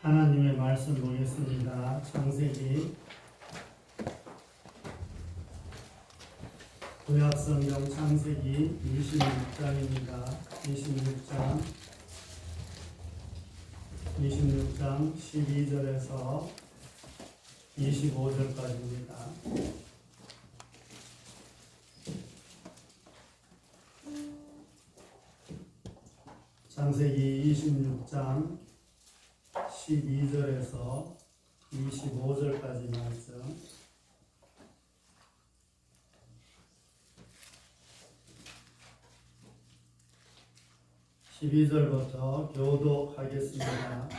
하나님의 말씀 보겠습니다. 창세기 구약성경 창세기 26장입니다. 26장 12절에서 25절까지입니다. 창세기 26장 12절에서 25절까지 말씀. (12절부터) 교독하겠습니다.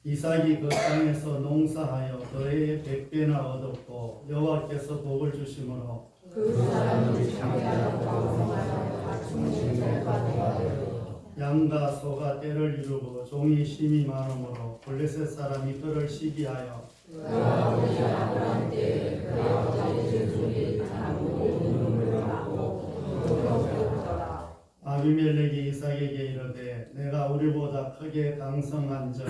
이삭이 그 땅에서 농사하여 그 해에 100배나 얻었고 여호와께서 복을 주심으로 그 사람이 장대하고 성하여 갖춘 짐승과 동하되 양과 소가 떼를 이루고 종이 심이 많으므로 블레셋 사람이 그를 시기하여 그 아버지 아브라함 때에 그 아버지 제술이 당고 눈물을 받고 두려워하더라. 아비멜렉이 이삭에게 이르되 내가 우리보다 크게 강성한 자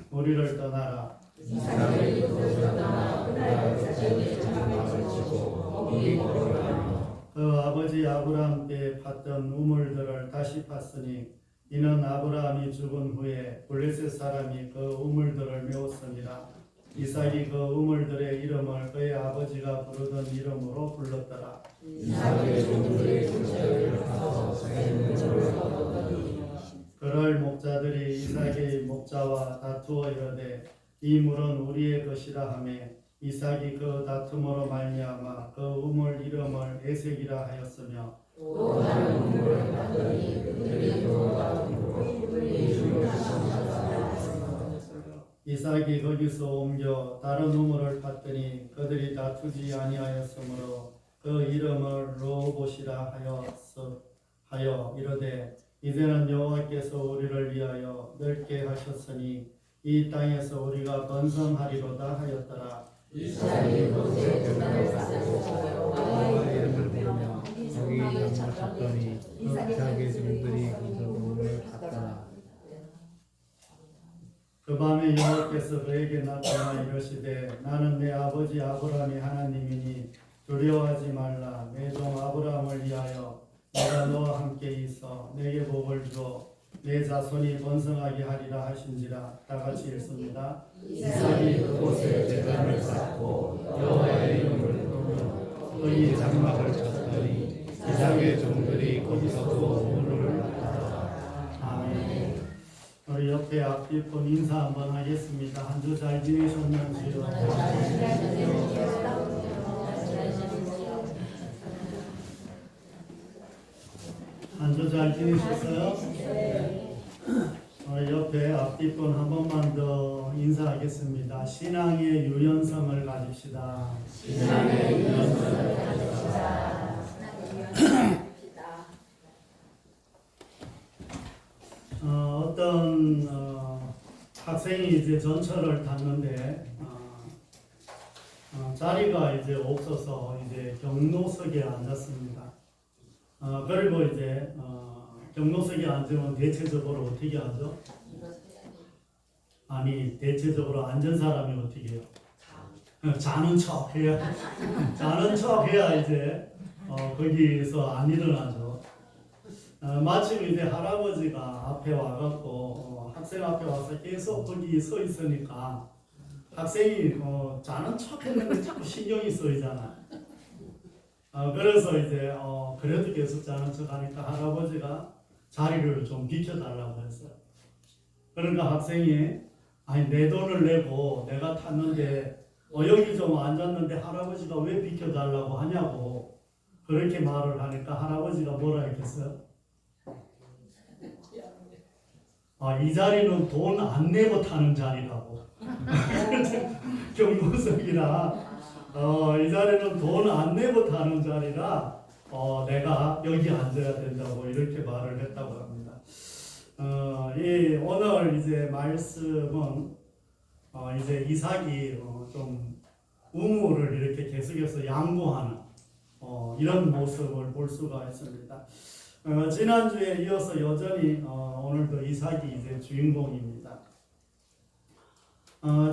우리를 떠나라. 이삭이 그곳을 떠나 그날 자기의 장막을 치고 거기 거주하며 그 아버지 아브라함 때에 팠던 우물들을 다시 팠으니 이는 아브라함이 죽은 후에 블레셋 사람이 그 우물들을 메웠습니다. 이삭이 그 우물들의 이름을 그의 아버지가 부르던 이름으로 불렀더라. 이삭의 종들이 둘째를 가서 샘물을 얻었더니 그럴 목자들이 이삭의 목자와 다투어 이르되 이 물은 우리의 것이라 하며 이삭이 그 다툼으로 말미암아 그 우물 이름을 에색이라 하였으며 또 다른 우물을 봤더니 그들이 돌아가 물을 예수를 삼았더라. 이삭이 거기서 옮겨 다른 우물을 팠더니 그들이 다투지 아니하였으므로 그 이름을 르호봇이라 하여 이르되 이제는 여호와께서 우리를 위하여 넓게 하셨으니 이 땅에서 우리가 번성하리로다 하였더라. 이삭이 그곳에 등을 쌓고 여호와의 이름을 부르며 거기 장마쳤더니 자기 종들이 거기서 우물을 갔더라. 그 밤에 여호와께서 그에게 나타나 이르시되 나는 내 아버지 아브라함의 하나님이니 두려워하지 말라. 내 종 아브라함을 위하여 내가 너와 함께 있어 내게 복을 주어 내 자손이 번성하게 하리라 하신지라. 다 같이 읽습니다. 이삭이 그곳에 제단을 쌓고 여호와의 이름을 부르며 거기 장막을 쳤더니 이삭의 종들이 거기서 또 우물을 갔더라. 아멘. 우리 옆에 앞뒤폰 인사 한번 하겠습니다. 한 주 잘 지내셨는지요? 한 주 잘 지내셨어요? 우리 옆에 앞뒤폰 한 번만 더 인사하겠습니다. 신앙의 유연성을 가집시다. 신앙의 유연성을 가집시다. 어떤 학생이 이제 전철을 탔는데 자리가 이제 없어서 이제 경로석에 앉았습니다. 그리고 이제 경로석에 앉으면 대체적으로 어떻게 하죠? 아니 대체적으로 앉은 사람이 어떻게 해요? 자는 척 해야 자는 척 해야 이제 거기서 안 일어나죠. 마침 이제 할아버지가 앞에 와갖고 학생 앞에 와서 계속 거기 서 있으니까 학생이 자는 척 했는데 자꾸 신경이 쓰이잖아. 그래서 이제 그래도 계속 자는 척 하니까 할아버지가 자리를 좀 비켜달라고 했어요. 그러니까 학생이 아니 내 돈을 내고 내가 탔는데 여기 좀 앉았는데 할아버지가 왜 비켜달라고 하냐고 그렇게 말을 하니까 할아버지가 뭐라 했겠어요? 이 자리는 돈 안 내고 타는 자리라고. 경로석이라 이 자리는 돈 안 내고 타는 자리라 내가 여기 앉아야 된다고 이렇게 말을 했다고 합니다. 오늘 이제 말씀은 이제 이삭이 좀 우물을 이렇게 계속해서 양보하는 이런 모습을 볼 수가 있습니다. 지난주에 이어서 여전히 오늘도 이삭이 이제 주인공입니다.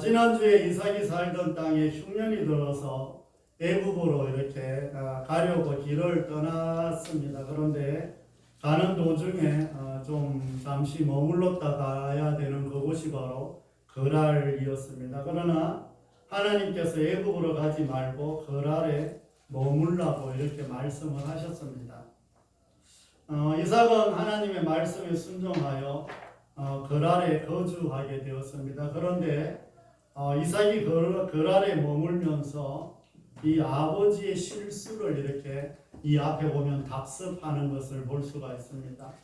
지난주에 이삭이 살던 땅에 흉년이 들어서 애굽으로 이렇게 가려고 길을 떠났습니다. 그런데 가는 도중에 좀 잠시 머물렀다 가야 되는 그곳이 바로 거랄이었습니다. 그러나 하나님께서 애굽으로 가지 말고 거랄에 머물라고 이렇게 말씀을 하셨습니다. 이삭은 하나님의 말씀에 순종하여 거랄에 거주하게 되었습니다. 그런데 이삭이 거랄에 머물면서 이 아버지의 실수를 이렇게 이 앞에 보면 답습하는 것을 볼 수가 있습니다.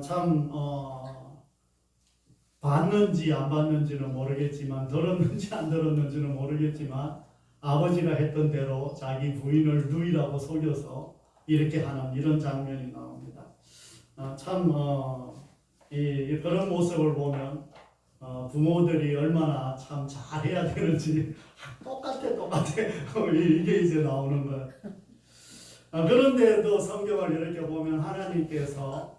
참 봤는지 안 봤는지는 모르겠지만 들었는지 안 들었는지는 모르겠지만 아버지가 했던 대로 자기 부인을 누이라고 속여서 이렇게 하는 이런 장면이 나옵니다. 참 그런 모습을 보면 부모들이 얼마나 참 잘해야 되는지 똑같아 이게 이제 나오는 거예요. 그런데도 성경을 이렇게 보면 하나님께서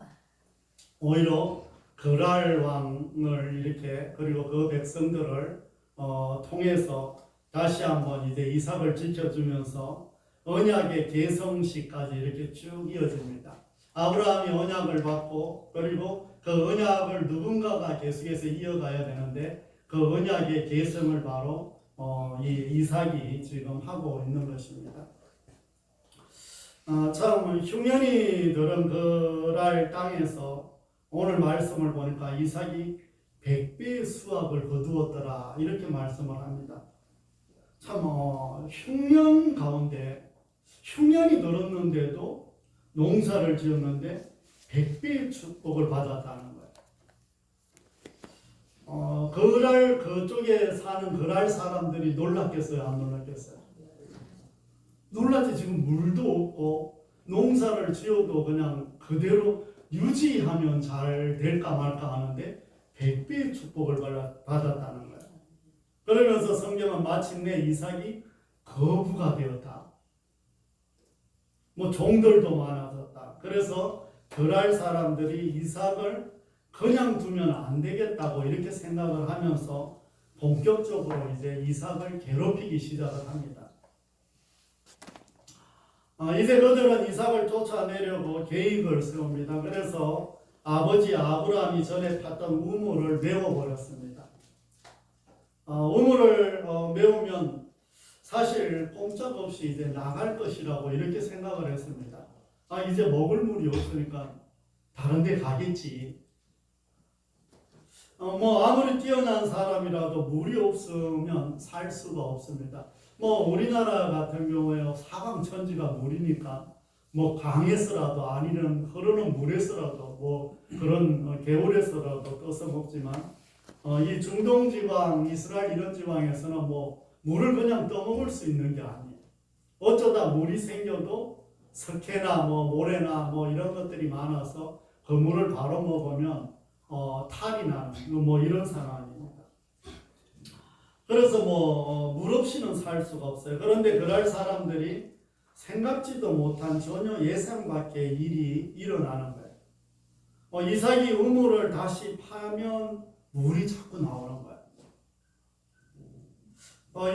오히려 거랄 왕을 이렇게 그리고 그 백성들을 통해서 다시 한번 이제 이삭을 지켜주면서 언약의 계성시까지 이렇게 쭉 이어집니다. 아브라함이 언약을 받고 그리고 그 언약을 누군가가 계속해서 이어가야 되는데 그 언약의 계성을 바로 이 이삭이 지금 하고 있는 것입니다. 참 흉년이 들은 거랄 땅에서 오늘 말씀을 보니까 이삭이 100배의 수확을 거두었더라 이렇게 말씀을 합니다. 참 흉년 가운데 흉년이 들었는데도 농사를 지었는데 100배의 축복을 받았다는 거예요. 거랄 그쪽에 사는 거랄 사람들이 놀랐겠어요, 안 놀랐겠어요? 놀랐지. 지금 물도 없고 농사를 지어도 그냥 그대로 유지하면 잘 될까 말까 하는데 100배의 축복을 받았다는 거예요. 그러면서 성경은 마침내 이삭이 거부가 되었다. 종들도 많아졌다. 그래서 거랄 사람들이 이삭을 그냥 두면 안 되겠다고 이렇게 생각을 하면서 본격적으로 이제 이삭을 괴롭히기 시작을 합니다. 이제 그들은 이삭을 쫓아내려고 계획을 세웁니다. 그래서 아버지 아브라함이 전에 팠던 우물을 메워버렸습니다. 우물을 메우면 사실 꼼짝없이 이제 나갈 것이라고 이렇게 생각을 했습니다. 이제 먹을 물이 없으니까 다른 데 가겠지. 아무리 뛰어난 사람이라도 물이 없으면 살 수가 없습니다. 우리나라 같은 경우에 사방천지가 물이니까 강에서라도 아니면 흐르는 물에서라도 그런 개울에서라도 떠서 먹지만 이 중동 지방, 이스라엘 이런 지방에서는 물을 그냥 떠먹을 수 있는 게 아니에요. 어쩌다 물이 생겨도 석회나 모래나 이런 것들이 많아서 그 물을 바로 먹으면 탈이 나는 이런 상황입니다. 그래서 물 없이는 살 수가 없어요. 그런데 그럴 사람들이 생각지도 못한 전혀 예상 밖의 일이 일어나는 거예요. 이삭이 우물을 다시 파면 물이 자꾸 나오는 거예요.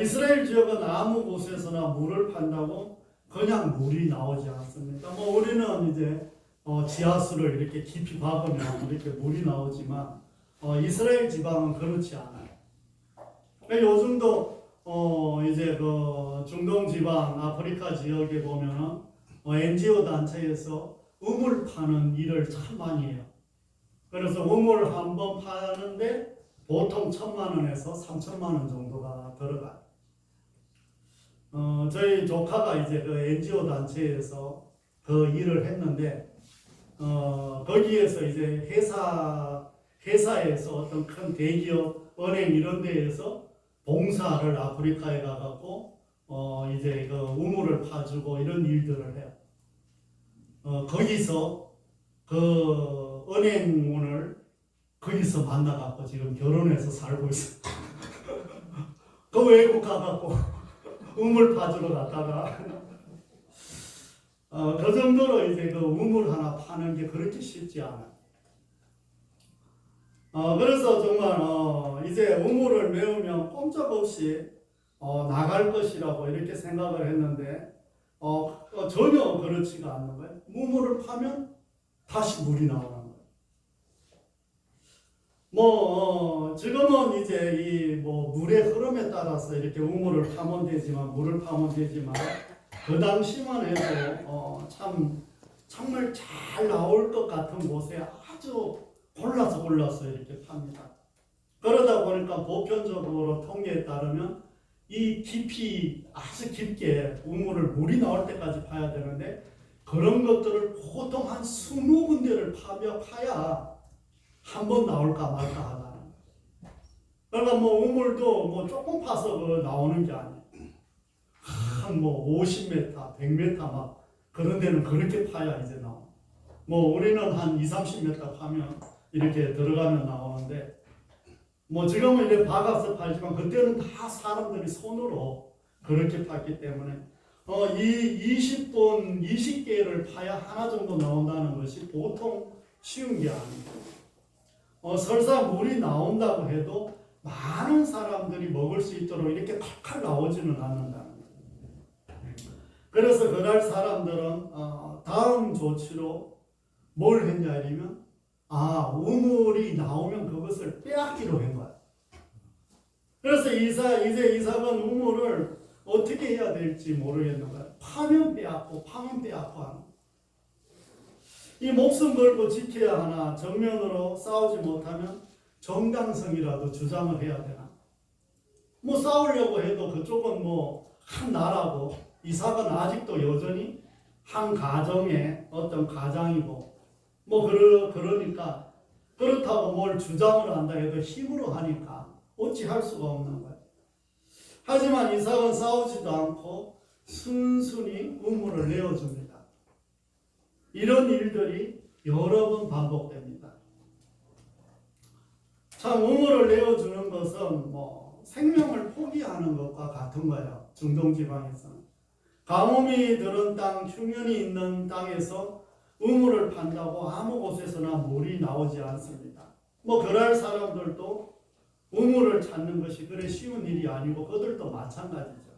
이스라엘 지역은 아무 곳에서나 물을 판다고 그냥 물이 나오지 않습니다. 우리는 이제 지하수를 이렇게 깊이 박으면 이렇게 물이 나오지만 이스라엘 지방은 그렇지 않아요. 요즘도 이제 그 중동 지방 아프리카 지역에 보면은 NGO 단체에서 우물 파는 일을 참 많이 해요. 그래서 우물 한 번 파는데 보통 1,000만 원에서 3,000만 원 정도가 들어가요. 저희 조카가 이제 그 NGO 단체에서 그 일을 했는데 거기에서 이제 회사에서 어떤 큰 대기업, 은행 이런 데에서 봉사를 아프리카에 가갖고 이제 그 우물을 파주고 이런 일들을 해요. 거기서 그 은행원을 거기서 만나갖고 지금 결혼해서 살고 있어. 그 외국 가갖고 우물 파주러 갔다가 그 정도로 이제 그 우물 하나 파는 게 그렇게 쉽지 않아요. 그래서 정말 이제 우물을 메우면 꼼짝없이 나갈 것이라고 이렇게 생각을 했는데 전혀 그렇지가 않는 거예요. 우물을 파면 다시 물이 나오는 거예요. 지금은 이제 이 물의 흐름에 따라서 이렇게 우물을 파면 되지만 물을 파면 되지만 그 당시만 해도 정말 잘 나올 것 같은 곳에 아주 골라서 이렇게 팝니다. 그러다 보니까 보편적으로 통계에 따르면 이 깊이 아주 깊게 우물을 물이 나올 때까지 파야 되는데 그런 것들을 보통 한 20군데를 파야 한 번 나올까 말까 하다는 거예요. 그러니까 우물도 조금 파서 나오는 게 아니에요. 한 50m, 100m 막 그런 데는 그렇게 파야 이제 나와. 우리는 한 20-30m 파면 이렇게 들어가면 나오는데 지금은 이제 박아서 팔지만 그때는 다 사람들이 손으로 그렇게 팠기 때문에 이 20분, 20개를 파야 하나 정도 나온다는 것이 보통 쉬운 게 아니에요. 설사 물이 나온다고 해도 많은 사람들이 먹을 수 있도록 이렇게 칼칼 나오지는 않는다는 거예요. 그래서 그날 사람들은 다음 조치로 뭘 했냐 이러면 우물이 나오면 그것을 빼앗기로 한 거야. 그래서 이제 이삭은 우물을 어떻게 해야 될지 모르겠는 거야. 파면 빼앗고 하는 거야. 이 목숨 걸고 지켜야 하나 정면으로 싸우지 못하면 정당성이라도 주장을 해야 되나. 싸우려고 해도 그쪽은 한 나라고 이삭은 아직도 여전히 한 가정의 어떤 가장이고 그러니까 그렇다고 뭘 주장을 한다 해도 힘으로 하니까 어찌 할 수가 없는 거예요. 하지만 이삭은 싸우지도 않고 순순히 우물을 내어줍니다. 이런 일들이 여러 번 반복됩니다. 참 우물을 내어주는 것은 생명을 포기하는 것과 같은 거예요. 중동지방에서는. 가뭄이 들은 땅, 흉년이 있는 땅에서 우물을 판다고 아무 곳에서나 물이 나오지 않습니다. 그럴 사람들도 우물을 찾는 것이 그래 쉬운 일이 아니고 그들도 마찬가지죠.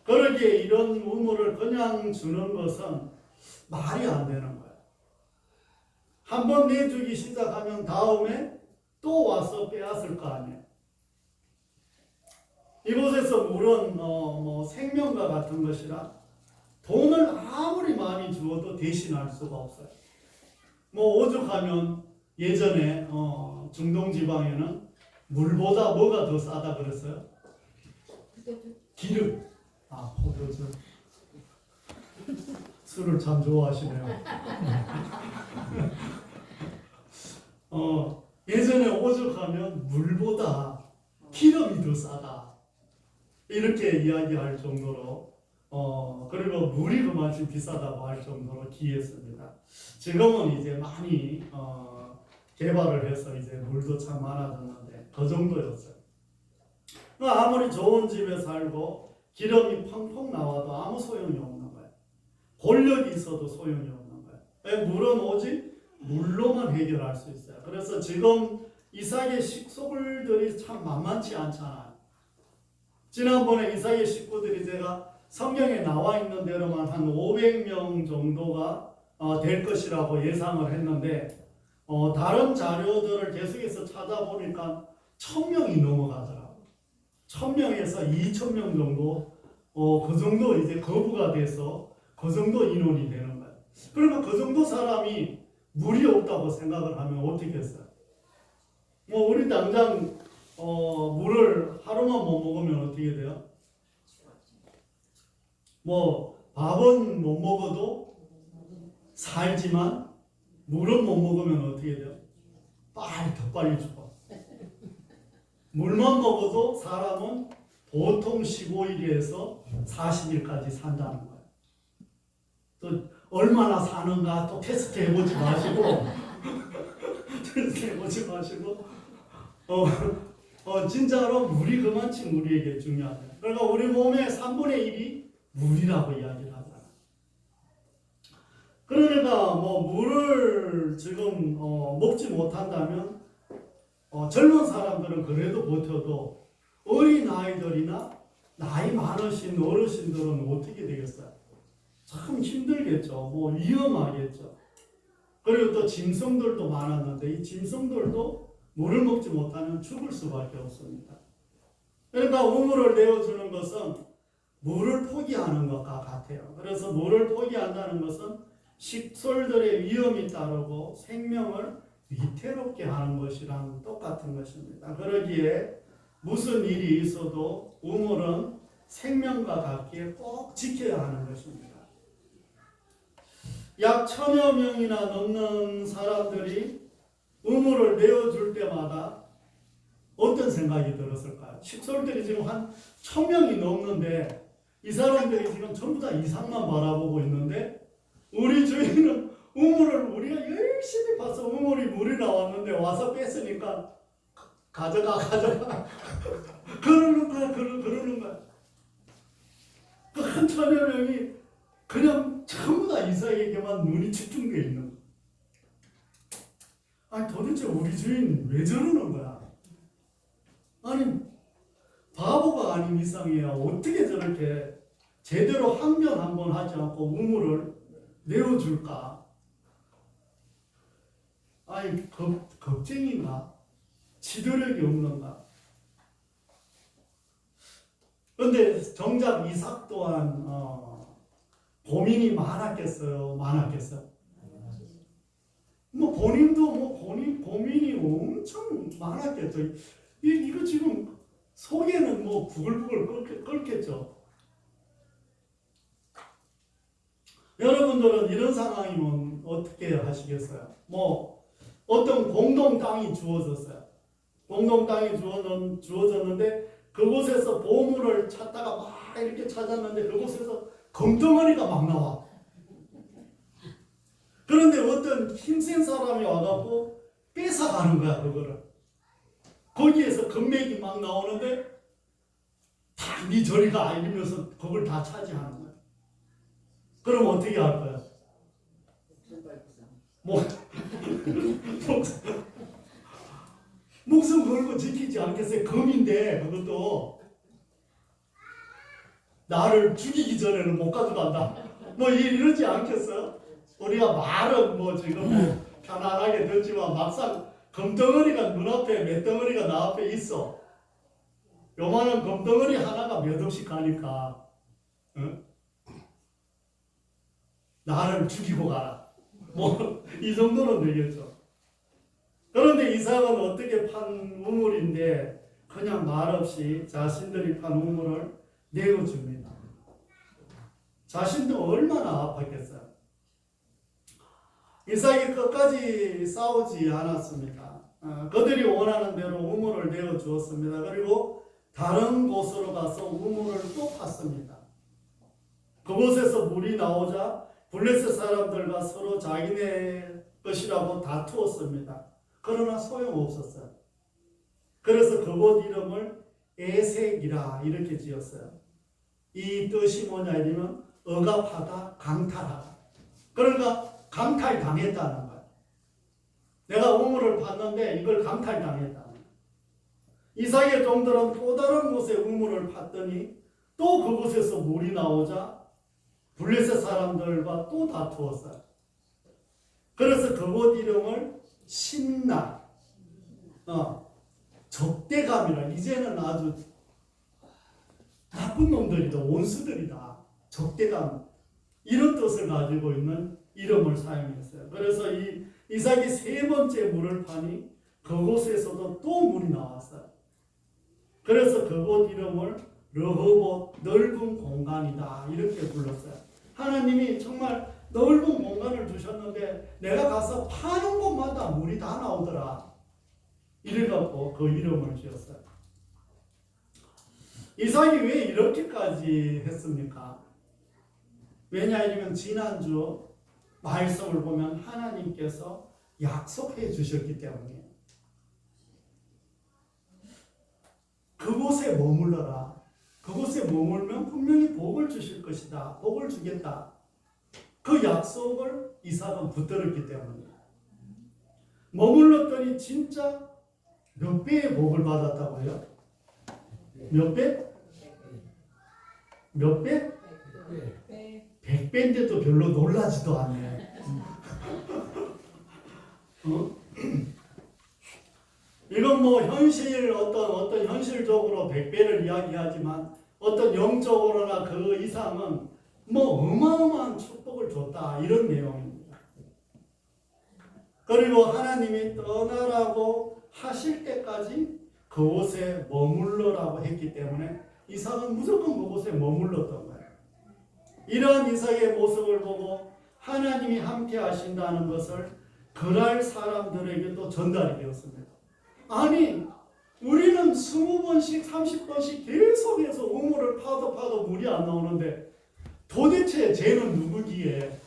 그러기에 이런 우물을 그냥 주는 것은 말이 안 되는 거예요. 한번 내주기 시작하면 다음에 또 와서 빼앗을 거 아니에요. 이곳에서 물은 생명과 같은 것이라 돈을 아무리 많이 주어도 대신할 수가 없어요. 오죽하면 예전에 중동 지방에는 물보다 뭐가 더 싸다 그랬어요? 기름. 포도주. 술을 참 좋아하시네요. 예전에 오죽하면 물보다 기름이 더 싸다. 이렇게 이야기할 정도로 그리고 물이 그만큼 비싸다고 할 정도로 귀했습니다. 지금은 이제 많이 개발을 해서 이제 물도 참 많아졌는데 그 정도였어요. 아무리 좋은 집에 살고 기름이 펑펑 나와도 아무 소용이 없는 거예요. 권력이 있어도 소용이 없는 거예요. 물은 오직 물로만 해결할 수 있어요. 그래서 지금 이삭의 식구들이 참 만만치 않잖아요. 지난번에 이삭의 식구들이 제가 성경에 나와 있는 대로만 한 500명 정도가 될 것이라고 예상을 했는데 다른 자료들을 계속해서 찾아보니까 1000명이 넘어가더라고요. 1000명에서 2000명 정도 그 정도 이제 거부가 돼서 그 정도 인원이 되는 거예요. 그러면 그 정도 사람이 물이 없다고 생각을 하면 어떻게 했어요? 우리 당장 물을 하루만 못 먹으면 어떻게 돼요? 밥은 못 먹어도 살지만 물은 못 먹으면 어떻게 돼요? 더 빨리 죽어. 물만 먹어도 사람은 보통 15일에서 40일까지 산다는 거예요. 또 얼마나 사는가 또 테스트 해보지 마시고 테스트 해보지 마시고 진짜로 물이 그만큼 우리에게 중요하다. 그러니까 우리 몸의 3분의 1이 물이라고 이야기를 하잖아. 그러니까 물을 지금 먹지 못한다면 젊은 사람들은 그래도 버텨도 어린 아이들이나 나이 많으신 어르신들은 어떻게 되겠어요? 참 힘들겠죠. 뭐 위험하겠죠. 그리고 또 짐승들도 많았는데 이 짐승들도 물을 먹지 못하면 죽을 수밖에 없습니다. 그러니까 우물을 내어주는 것은 물을 포기하는 것과 같아요. 그래서 물을 포기한다는 것은 식솔들의 위험이 따르고 생명을 위태롭게 하는 것이랑 똑같은 것입니다. 그러기에 무슨 일이 있어도 우물은 생명과 같기에 꼭 지켜야 하는 것입니다. 약 1000여 명이나 넘는 사람들이 우물을 내어줄 때마다 어떤 생각이 들었을까요? 식솔들이 지금 한 1000명이 넘는데 이 사람들이 지금 전부 다 이상만 바라보고 있는데 우리 주인은 우물을 우리가 열심히 봐서 우물이 물이 나왔는데 와서 뺐으니까 가져가 그러는 거야. 그 한 1000여 명이 그냥 전부 다 이삭에게만 눈이 집중되어 있는 거야. 아니 도대체 우리 주인 왜 저러는 거야? 아니 바보가 아닌 이상이야. 어떻게 저렇게 제대로 항변 한번 하지 않고 우물을 내어줄까? 아니 겁쟁인가? 지도력이 없는가? 그런데 정작 이삭 또한 고민이 많았겠어요? 뭐 본인도 고민이 엄청 많았겠죠. 이거 지금 속에는 뭐 부글부글 끓겠죠. 여러분들은 이런 상황이면 어떻게 하시겠어요? 뭐 어떤 공동 땅이 주어졌어요. 공동 땅이 주어졌는데 그곳에서 보물을 찾다가 막 이렇게 찾았는데 그곳에서 금덩어리가 막 나와. 그런데 어떤 힘센 사람이 와갖고 뺏어가는 거야 그거를. 거기에서 금맥이 막 나오는데 다 네 저리가 이러면서 그걸 다 차지하는 거야. 그럼 어떻게 할 거야? 목숨 걸고 지키지 않겠어요? 금인데 그것도 나를 죽이기 전에는 못 가져간다. 뭐 이러지 않겠어요? 우리가 말은 뭐 지금 뭐 편안하게 듣지만 막상 금덩어리가 눈앞에 몇 덩어리가 나 앞에 있어. 요만한 금덩어리 하나가 몇 억씩 가니까 나를 죽이고 가라. 뭐 이 정도는 되겠죠. 그런데 이삭은 어떻게 판 우물인데 그냥 말없이 자신들이 판 우물을 내어줍니다. 자신도 얼마나 아팠겠어요. 이삭이 끝까지 싸우지 않았습니다. 그들이 원하는 대로 우물을 내어주었습니다. 그리고 다른 곳으로 가서 우물을 또 팠습니다. 그곳에서 물이 나오자 블레셋 사람들과 서로 자기네 것이라고 다투었습니다. 그러나 소용없었어요. 그래서 그곳 이름을 에색이라 이렇게 지었어요. 이 뜻이 뭐냐 이러면 억압하다, 강탈하다. 그러니까 강탈당했다는 거예요. 내가 우물을 팠는데 이걸 강탈당했다는 거예요. 이삭의 종들은 또 다른 곳에 우물을 팠더니 또 그곳에서 물이 나오자 블레셋 사람들과 또 다투었어요. 그래서 그곳 이름을 신나, 적대감이라. 이제는 아주 나쁜 놈들이다, 원수들이다, 적대감, 이런 뜻을 가지고 있는 이름을 사용했어요. 그래서 이삭이 세 번째 물을 파니 그곳에서도 또 물이 나왔어요. 그래서 그곳 이름을 르호봇, 넓은 공간이다, 이렇게 불렀어요. 하나님이 정말 넓은 공간을 주셨는데 내가 가서 파는 곳마다 물이 다 나오더라. 이래갖고 그 이름을 지었어요. 이삭이 왜 이렇게까지 했습니까? 왜냐하면 지난주 말씀을 보면 하나님께서 약속해 주셨기 때문이에요. 그곳에 머물러라. 그곳에 머물면 분명히 복을 주실 것이다. 복을 주겠다. 그 약속을 이삭은 붙들었기 때문이에요. 머물렀더니 진짜 몇 배의 복을 받았다고요? 몇 배? 몇 배? 100배인데도 별로 놀라지도 않네. 이건 뭐 현실 어떤 현실적으로 100배를 이야기하지만 어떤 영적으로나 그 이상은 뭐 어마어마한 축복을 줬다 이런 내용입니다. 그리고 하나님이 떠나라고 하실 때까지 그곳에 머물러라고 했기 때문에 이삭은 무조건 그곳에 머물렀던 거예요. 이러한 이삭의 모습을 보고 하나님이 함께 하신다는 것을 그랄 사람들에게도 전달이 되었습니다. 아니 우리는 20번씩 30번씩 계속해서 우물을 파도 물이 안 나오는데 도대체 쟤는 누구기에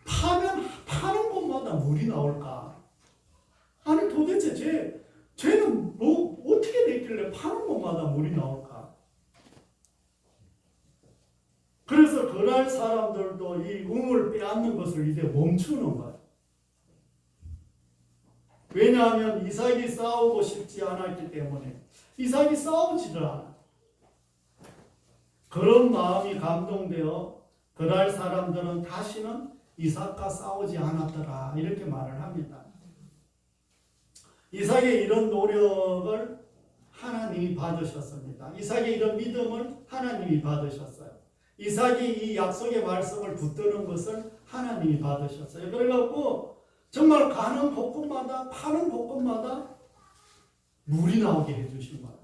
파는 곳마다 물이 나올까? 아니 도대체 쟤는 뭐 어떻게 됐길래 파는 곳마다 물이 나올까? 그래서 그날 사람들도 이 우물 빼앗는 것을 이제 멈추는 거예요. 왜냐하면 이삭이 싸우고 싶지 않았기 때문에. 이삭이 싸우지를 않아. 그런 마음이 감동되어 그날 사람들은 다시는 이삭과 싸우지 않았더라 이렇게 말을 합니다. 이삭의 이런 노력을 하나님이 받으셨습니다. 이삭의 이런 믿음을 하나님이 받으셨어요. 이삭이 이 약속의 말씀을 붙드는 것을 하나님이 받으셨어요. 그래갖고 정말 가는 곳곳마다 파는 곳곳마다 물이 나오게 해주신 거예요.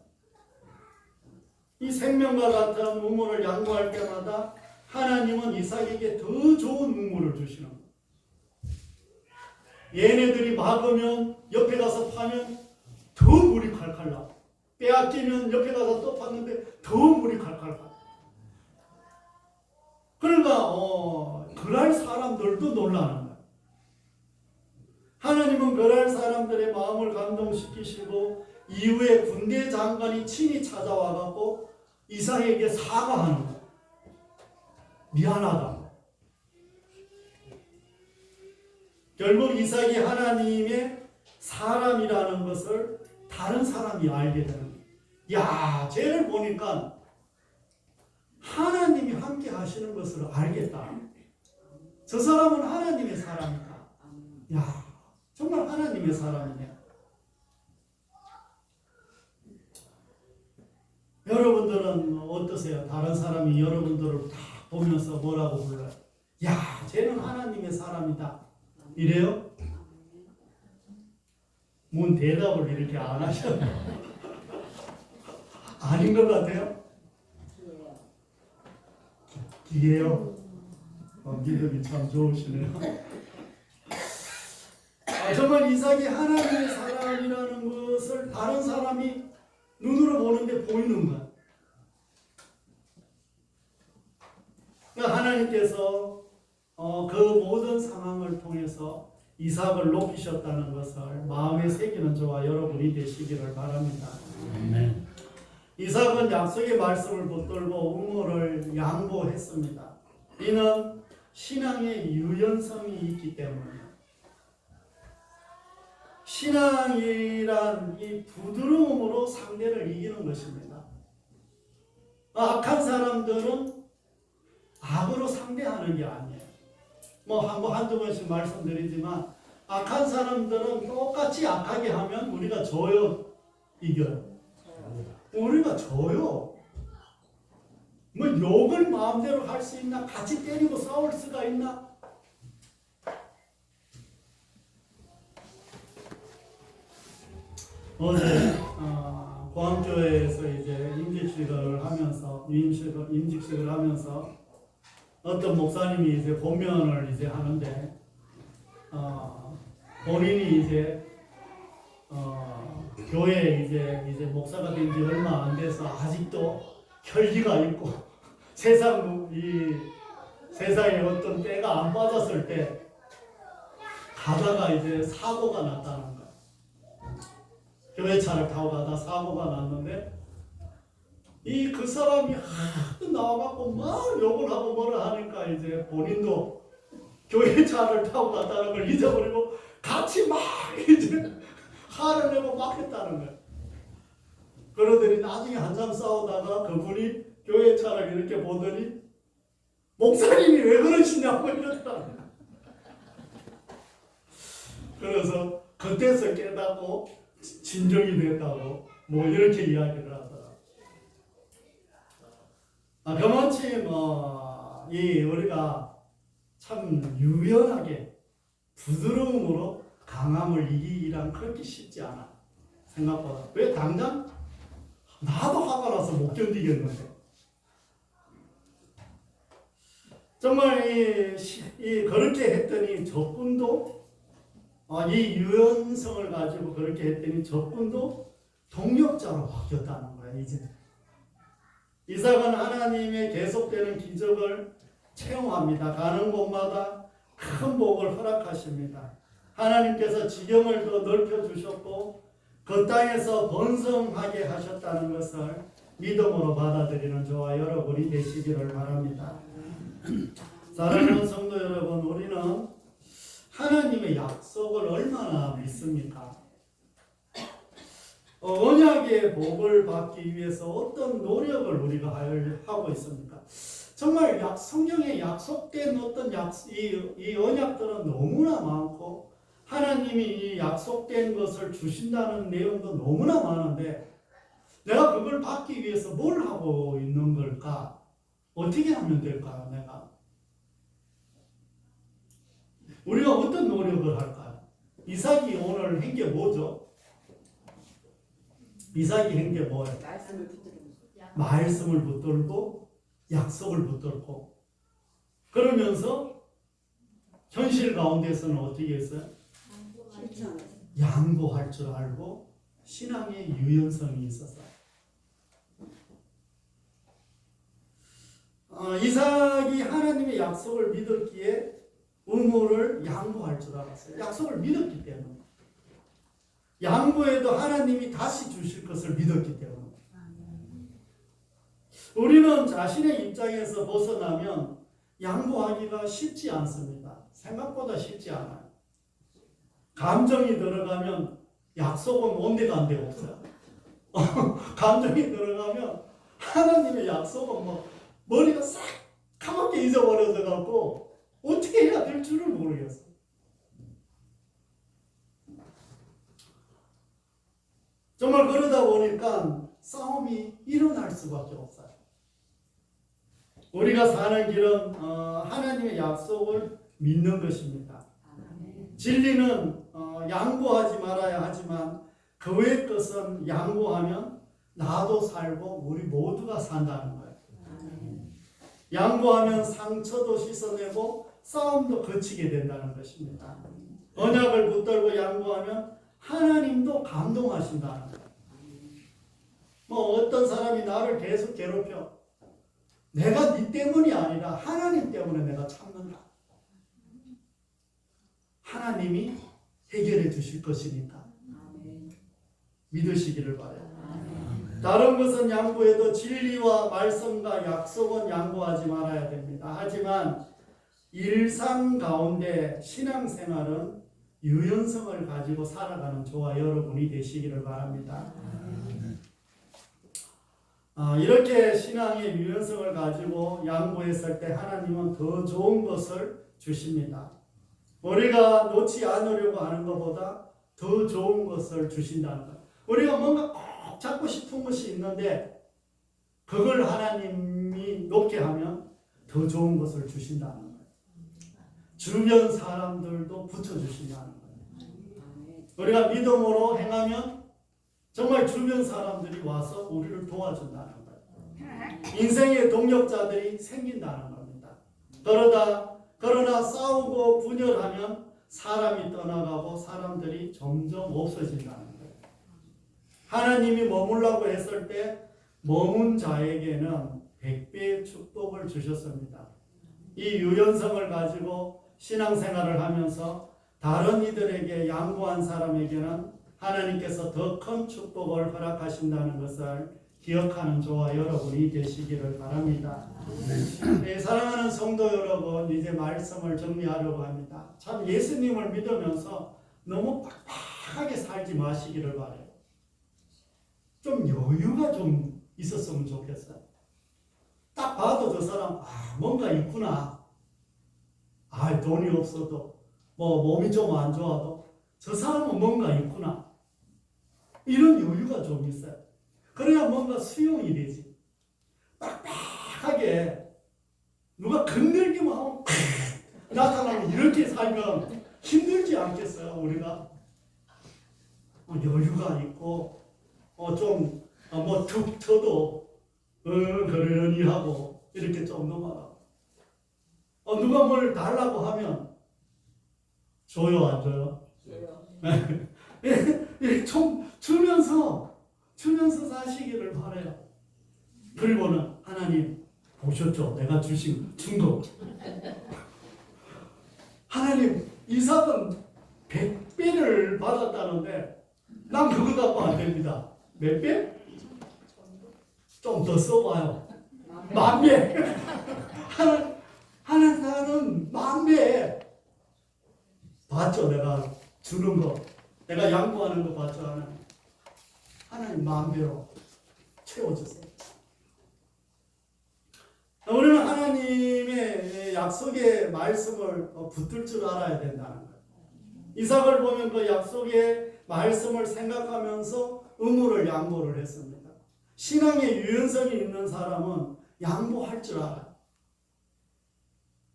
이 생명과 같은 우물을 양보할 때마다 하나님은 이삭에게 더 좋은 우물을 주시는 거예요. 얘네들이 막으면 옆에 가서 파면 더 물이 칼칼 나와. 빼앗기면 옆에 가서 또 팠는데 더 물이 칼칼 나. 그러니까 그랄 사람들도 놀라는 거예요. 하나님은 그랄 사람들의 마음을 감동시키시고 이후에 군대 장관이 친히 찾아와갖고 이삭에게 사과하는 거예요. 미안하다. 결국 이삭이 하나님의 사람이라는 것을 다른 사람이 알게 되는 거예요. 야, 쟤를 보니까 하나님이 함께 하시는 것을 알겠다. 저 사람은 하나님의 사람이다. 야, 정말 하나님의 사람이네. 여러분들은 어떠세요? 다른 사람이 여러분들을 다 보면서 뭐라고 불러요? 야, 쟤는 하나님의 사람이다. 이래요? 뭔 대답을 이렇게 안 하셔? 아닌 것 같아요? 기계요? 믿음이 참 좋으시네요. 정말 이삭이 하나님의 사람이라는 것을 다른 사람이 눈으로 보는데 보이는 거야. 그러니까 하나님께서 그 모든 상황을 통해서 이삭을 높이셨다는 것을 마음에 새기는 저와 여러분이 되시기를 바랍니다. 아멘. 이삭은 약속의 말씀을 붙들고 우물을 양보했습니다. 이는 신앙의 유연성이 있기 때문이에요. 신앙이란 이 부드러움으로 상대를 이기는 것입니다. 악한 사람들은 악으로 상대하는 게 아니에요. 한두 번씩 말씀드리지만 악한 사람들은 똑같이 악하게 하면 우리가 져요, 이겨요. 우리가 져요. 욕을 마음대로 할 수 있나? 같이 때리고 싸울 수가 있나? 어제 고항교회에서 이제 임직식을 하면서 어떤 목사님이 이제 본면을 이제 하는데 본인이 이제 교회 이제 목사가 된 지 얼마 안 돼서 아직도 혈기가 있고 세상에 어떤 때가 안 빠졌을 때 가다가 이제 사고가 났다는 거예요. 교회차를 타고 가다 사고가 났는데 그 사람이 하도 나와갖고 막 욕을 하고 뭐라 하니까 이제 본인도 교회차를 타고 갔다는 걸 잊어버리고 같이 막 이제 화를 내고 막 했다는 거예요. 그러더니 나중에 한참 싸우다가 그분이 교회 차를 이렇게 보더니 목사님이 왜 그러시냐고 이러더라고요. 그래서 그때서 깨닫고 진정이 됐다고 뭐 이렇게 이야기를 하더라고요. 그만치 이 우리가 참 유연하게 부드러움으로 강함을 이기기란 그렇게 쉽지 않아. 생각보다. 왜 당장 나도 화가 나서 못 견디겠는데. 정말 그렇게 했더니 적군도 이 유연성을 가지고 그렇게 했더니 적군도 동력자로 바뀌었다는 거야. 이제 이삭은 하나님의 계속되는 기적을 체험합니다. 가는 곳마다 큰 복을 허락하십니다. 하나님께서 지경을 더 넓혀주셨고 그 땅에서 번성하게 하셨다는 것을 믿음으로 받아들이는 저와 여러분이 되시기를 바랍니다. 사랑하는 성도 여러분, 우리는 하나님의 약속을 얼마나 믿습니까? 언약의 복을 받기 위해서 어떤 노력을 우리가 하고 있습니까? 정말 성경에 약속된 어떤 이 언약들은 너무나 많고 하나님이 이 약속된 것을 주신다는 내용도 너무나 많은데 내가 그걸 받기 위해서 뭘 하고 있는 걸까? 어떻게 하면 될까요? 우리가 어떤 노력을 할까요? 이삭이 오늘 한 게 뭐죠? 이삭이 한 게 뭐예요? 말씀을 붙들고 약속을 붙들고 그러면서 현실 가운데서는 어떻게 했어요? 양보할 줄 알고 신앙의 유연성이 있었어요. 이삭이 하나님의 약속을 믿었기에 의무를 양보할 줄 알았어요. 약속을 믿었기 때문에. 양보해도 하나님이 다시 주실 것을 믿었기 때문에. 우리는 자신의 입장에서 벗어나면 양보하기가 쉽지 않습니다. 생각보다 쉽지 않아요. 감정이 들어가면 약속은 온데가 안 되고 없어요. 감정이 들어가면 하나님의 약속은 머리가 싹 까맣게 잊어버려져 갖고 어떻게 해야 될 줄을 모르겠어요. 정말 그러다 보니까 싸움이 일어날 수밖에 없어요. 우리가 사는 길은 하나님의 약속을 믿는 것입니다. 진리는 양보하지 말아야 하지만 그 외의 것은 양보하면 나도 살고 우리 모두가 산다는 거예요. 양보하면 상처도 씻어내고 싸움도 거치게 된다는 것입니다. 언약을 붙들고 양보하면 하나님도 감동하신다는 거예요. 어떤 사람이 나를 계속 괴롭혀. 내가 네 때문이 아니라 하나님 때문에 내가 참는다. 하나님이 해결해 주실 것이니까 믿으시기를 바라요. 다른 것은 양보해도 진리와 말씀과 약속은 양보하지 말아야 됩니다. 하지만 일상 가운데 신앙생활은 유연성을 가지고 살아가는 저와 여러분이 되시기를 바랍니다. 이렇게 신앙의 유연성을 가지고 양보했을 때 하나님은 더 좋은 것을 주십니다. 우리가 놓지 않으려고 하는 것보다 더 좋은 것을 주신다는 것. 우리가 뭔가 꼭 잡고 싶은 것이 있는데 그걸 하나님이 놓게 하면 더 좋은 것을 주신다는 거예요. 주변 사람들도 붙여주신다는 거예요. 우리가 믿음으로 행하면 정말 주변 사람들이 와서 우리를 도와준다는 거예요. 인생의 동력자들이 생긴다는 겁니다. 그러나 싸우고 분열하면 사람이 떠나가고 사람들이 점점 없어진다는 거예요. 하나님이 머물라고 했을 때 머문 자에게는 100배의 축복을 주셨습니다. 이 유연성을 가지고 신앙생활을 하면서 다른 이들에게 양보한 사람에게는 하나님께서 더 큰 축복을 허락하신다는 것을 기억하는 저와 여러분이 되시기를 바랍니다. 네, 사랑하는 성도 여러분, 이제 말씀을 정리하려고 합니다. 참 예수님을 믿으면서 너무 빡빡 빽빽하게 살지 마시기를 바래요. 좀 여유가 좀 있었으면 좋겠어요. 딱 봐도 저 사람 뭔가 있구나. 돈이 없어도 뭐 몸이 좀 안 좋아도 저 사람은 뭔가 있구나. 이런 여유가 좀 있어요. 그래야 뭔가 수용이 되지. 빽빽하게 누가 건들기만 하면 나타나면 이렇게 살면 힘들지 않겠어요, 우리가? 여유가 있고, 좀, 툭 쳐도, 그러니 하고, 이렇게 좀 넘어가. 누가 뭘 달라고 하면, 줘요, 안 줘요? 좀 주면서 사시기를 바래요. 그리고는 하나님, 보셨죠? 내가 준 거. 하나님, 이삭은 100배를 받았다는데 난 그거 갖고 안 됩니다. 몇 배? 좀 더 써봐요. 10,000배. 하나님은 10,000배. 봤죠? 내가 주는 거. 내가 양보하는 거 봤죠? 하나님 10,000배로 채워주세요. 우리는 하나님의 약속의 말씀을 붙들 줄 알아야 된다는 거예요. 이삭을 보면 그 약속의 말씀을 생각하면서 의무를 양보를 했습니다. 신앙의 유연성이 있는 사람은 양보할 줄 알아요.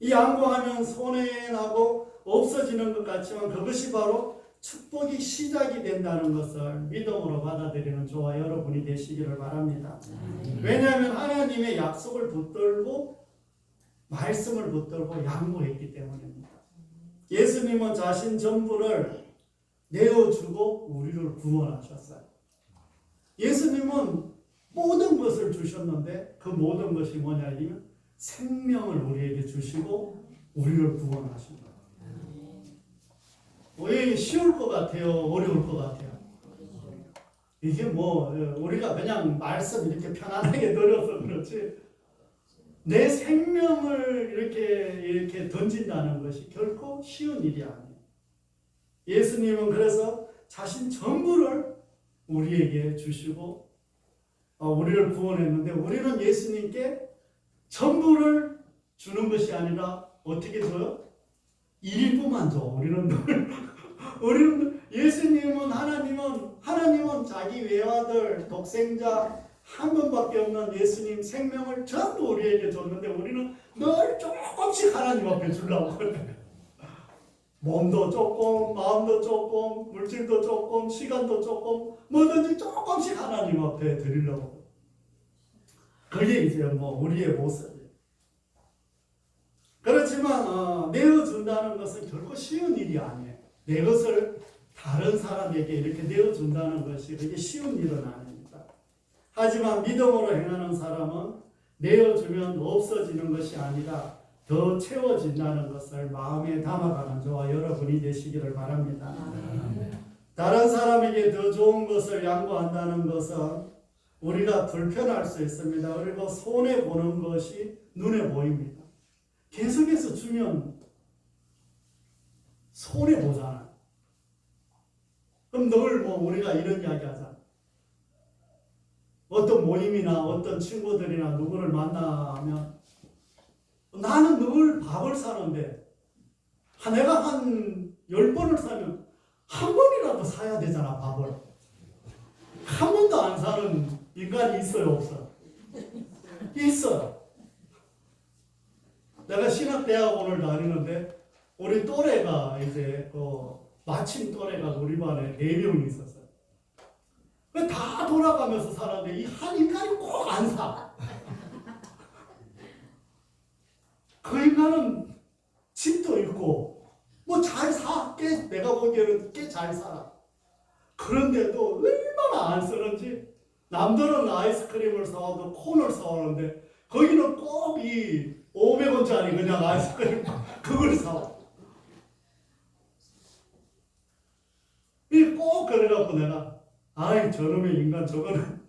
이 양보하면 손해나고 없어지는 것 같지만 그것이 바로 축복이 시작이 된다는 것을 믿음으로 받아들이는 저와 여러분이 되시기를 바랍니다. 왜냐하면 하나님의 약속을 붙들고 말씀을 붙들고 양보했기 때문입니다. 예수님은 자신 전부를 내어주고 우리를 구원하셨어요. 예수님은 모든 것을 주셨는데 그 모든 것이 뭐냐면 생명을 우리에게 주시고 우리를 구원하신 거예요. 왜 쉬울 것 같아요? 어려울 것 같아요? 이게 우리가 그냥 말씀 이렇게 편안하게 들어서 그렇지 내 생명을 이렇게 던진다는 것이 결코 쉬운 일이 아니에요. 예수님은 그래서 자신 전부를 우리에게 주시고 우리를 구원했는데 우리는 예수님께 전부를 주는 것이 아니라 어떻게 줘요? 일부만 줘. 우리는 예수님은 하나님은 자기 외아들 독생자 한 분밖에 없는 예수님 생명을 전부 우리에게 줬는데 우리는 늘 조금씩 하나님 앞에 주려고 그래요. 몸도 조금, 마음도 조금, 물질도 조금, 시간도 조금, 뭐든지 조금씩 하나님 앞에 드리려고. 그게 이제 우리의 모습이에요. 그렇지만 내어준다는 것은 결코 쉬운 일이 아니에요. 내 것을 다른 사람에게 이렇게 내어준다는 것이 그게 쉬운 일은 아닙니다. 하지만 믿음으로 행하는 사람은 내어주면 없어지는 것이 아니라 더 채워진다는 것을 마음에 담아가는 저와 여러분이 되시기를 바랍니다. 다른 사람에게 더 좋은 것을 양보한다는 것은 우리가 불편할 수 있습니다. 그리고 손해보는 것이 눈에 보입니다. 계속해서 주면 손해보잖아요. 그럼 늘 우리가 이런 이야기 하잖아요. 어떤 모임이나 어떤 친구들이나 누구를 만나면 나는 늘 밥을 사는데 내가 한 10번을 사면 한 번이라도 사야 되잖아. 밥을 한 번도 안 사는 인간이 있어요? 없어요? 있어요. 내가 신학대학원을 다니는데 우리 또래가 이제 마침 또래가 우리 반에 4명이 있었어요. 다 돌아가면서 사는데 이 한 인간이 꼭 안 사. 그 인간은 집도 있고 잘 사. 내가 보기에는 꽤 잘 살아. 그런데도 얼마나 안 쓰는지 남들은 아이스크림을 사와도 콘을 사오는데 거기는 꼭 이 500원짜리 그냥 아이스크림 그걸 사와. 꼭 그래갖고 내가 저놈의 인간 저거는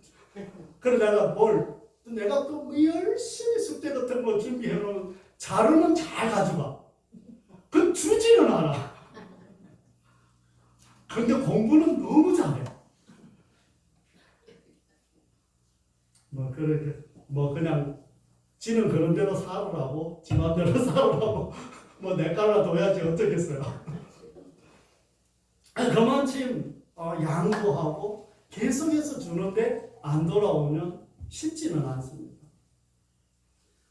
그래 내가 또 열심히 숙제 같은 거 준비해놓은 자료는 잘 가져가. 그 주지는 않아. 근데 공부는 너무 잘해. 뭐 그렇게 뭐 그냥 지는 그런 대로 살으라고 지 맘대로 살으라고 뭐 내 깔라 둬야지 어쩌겠어요. 그만큼 양보하고 계속해서 주는데 안 돌아오면 쉽지는 않습니다.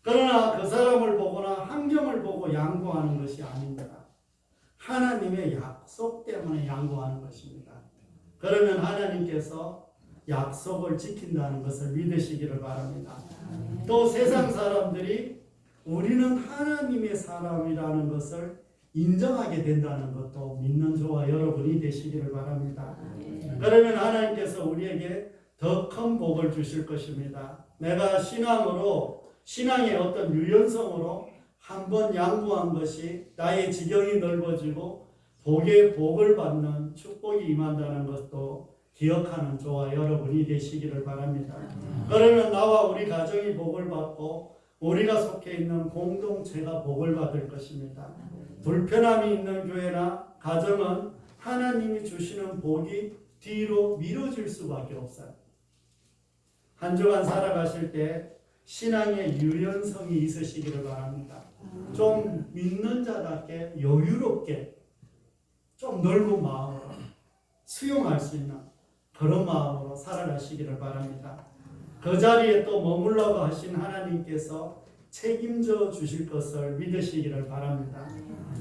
그러나 그 사람을 보거나 환경을 보고 양보하는 것이 아닙니다. 하나님의 약속 때문에 양보하는 것입니다. 그러면 하나님께서 약속을 지킨다는 것을 믿으시기를 바랍니다. 또 세상 사람들이 우리는 하나님의 사람이라는 것을 인정하게 된다는 것도 믿는 저와 여러분이 되시기를 바랍니다. 그러면 하나님께서 우리에게 더 큰 복을 주실 것입니다. 내가 신앙의 어떤 유연성으로 한번 양보한 것이 나의 지경이 넓어지고 복의 복을 받는 축복이 임한다는 것도 기억하는 저와 여러분이 되시기를 바랍니다. 그러면 나와 우리 가정이 복을 받고 우리가 속해 있는 공동체가 복을 받을 것입니다. 불편함이 있는 교회나 가정은 하나님이 주시는 복이 뒤로 미뤄질 수밖에 없어요. 한 주간 살아가실 때 신앙의 유연성이 있으시기를 바랍니다. 좀 믿는 자답게 여유롭게 좀 넓은 마음으로 수용할 수 있는 그런 마음으로 살아가시기를 바랍니다. 그 자리에 또 머물라고 하신 하나님께서 책임져 주실 것을 믿으시기를 바랍니다.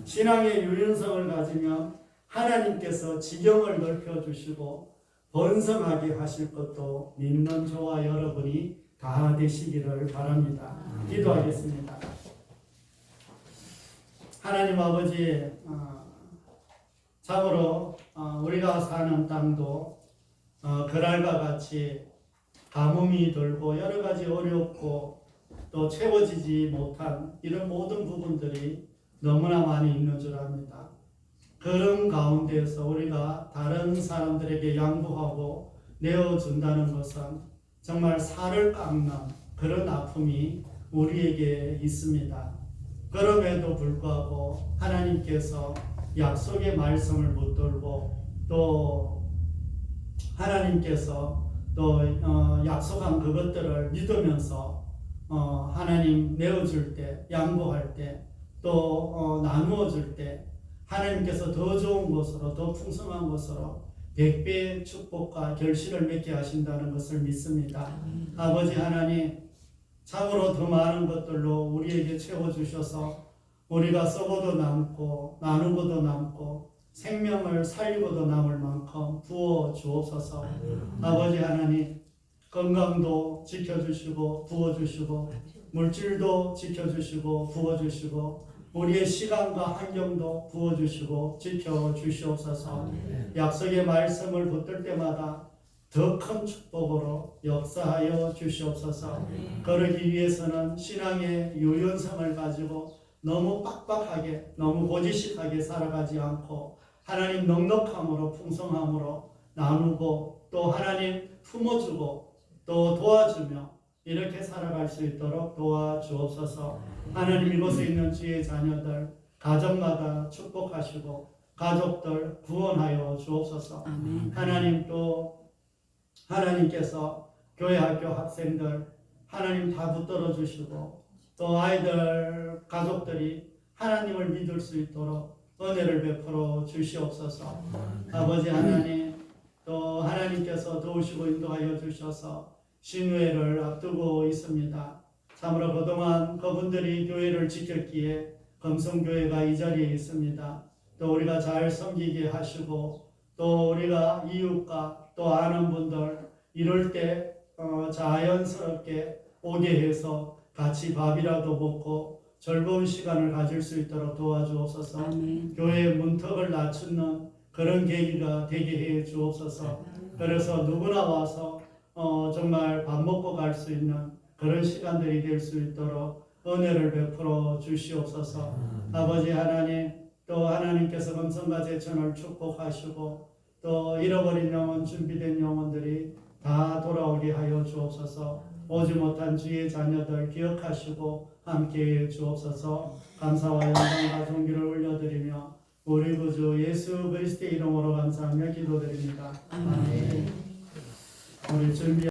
신앙의 유연성을 가지면 하나님께서 지경을 넓혀 주시고 번성하게 하실 것도 믿는 저와 여러분이 다 되시기를 바랍니다. 기도하겠습니다. 하나님 아버지, 참으로 우리가 사는 땅도 그날과 같이 가뭄이 들고 여러 가지 어렵고 또 채워지지 못한 이런 모든 부분들이 너무나 많이 있는 줄 압니다. 그런 가운데서 우리가 다른 사람들에게 양보하고 내어준다는 것은 정말 살을 깎는 그런 아픔이 우리에게 있습니다. 그럼에도 불구하고 하나님께서 약속의 말씀을 붙들고 또 하나님께서 또 약속한 그것들을 믿으면서 하나님 내어줄 때, 양보할 때, 또 나누어 줄 때 하나님께서 더 좋은 것으로, 더 풍성한 것으로 100배의 축복과 결실을 맺게 하신다는 것을 믿습니다. 아버지 하나님, 참으로 더 많은 것들로 우리에게 채워주셔서 우리가 썩어도 남고 나누고도 남고 생명을 살리고도 남을 만큼 부어 주옵소서. 아버지 하나님, 건강도 지켜주시고 부어주시고 물질도 지켜주시고 부어주시고 우리의 시간과 환경도 부어주시고 지켜주시옵소서. 약속의 말씀을 붙들 때마다 더 큰 축복으로 역사하여 주시옵소서. 그러기 위해서는 신앙의 유연성을 가지고 너무 빡빡하게 너무 고지식하게 살아가지 않고 하나님 넉넉함으로 풍성함으로 나누고 또 하나님 품어주고 또 도와주며 이렇게 살아갈 수 있도록 도와주옵소서. 하나님 이곳에 있는 주의 자녀들 가정마다 축복하시고 가족들 구원하여 주옵소서. 하나님 또 하나님께서 교회 학교 학생들 하나님 다 붙들어 주시고 또 아이들 가족들이 하나님을 믿을 수 있도록 은혜를 베풀어 주시옵소서. 아버지 하나님 또 하나님께서 도우시고 인도하여 주셔서 신회를 앞두고 있습니다. 참으로 그동안 그분들이 교회를 지켰기에 금성교회가 이 자리에 있습니다. 또 우리가 잘 섬기게 하시고 또 우리가 이웃과 또 아는 분들 이럴 때 자연스럽게 오게 해서 같이 밥이라도 먹고 즐거운 시간을 가질 수 있도록 도와주옵소서. 교회의 문턱을 낮추는 그런 계기가 되게 해 주옵소서. 그래서 누구나 와서 정말 밥 먹고 갈 수 있는 그런 시간들이 될 수 있도록 은혜를 베풀어 주시옵소서. 아버지 하나님, 또 하나님께서 금성과 제천을 축복하시고 또 잃어버린 영혼, 준비된 영혼들이 다 돌아오게 하여 주옵소서. 오지 못한 주의 자녀들 기억하시고 함께해 주옵소서. 감사와 영광과 존귀를 올려드리며 우리 구주 예수 그리스도의 이름으로 감사하며 기도드립니다. 아멘. 우리 준비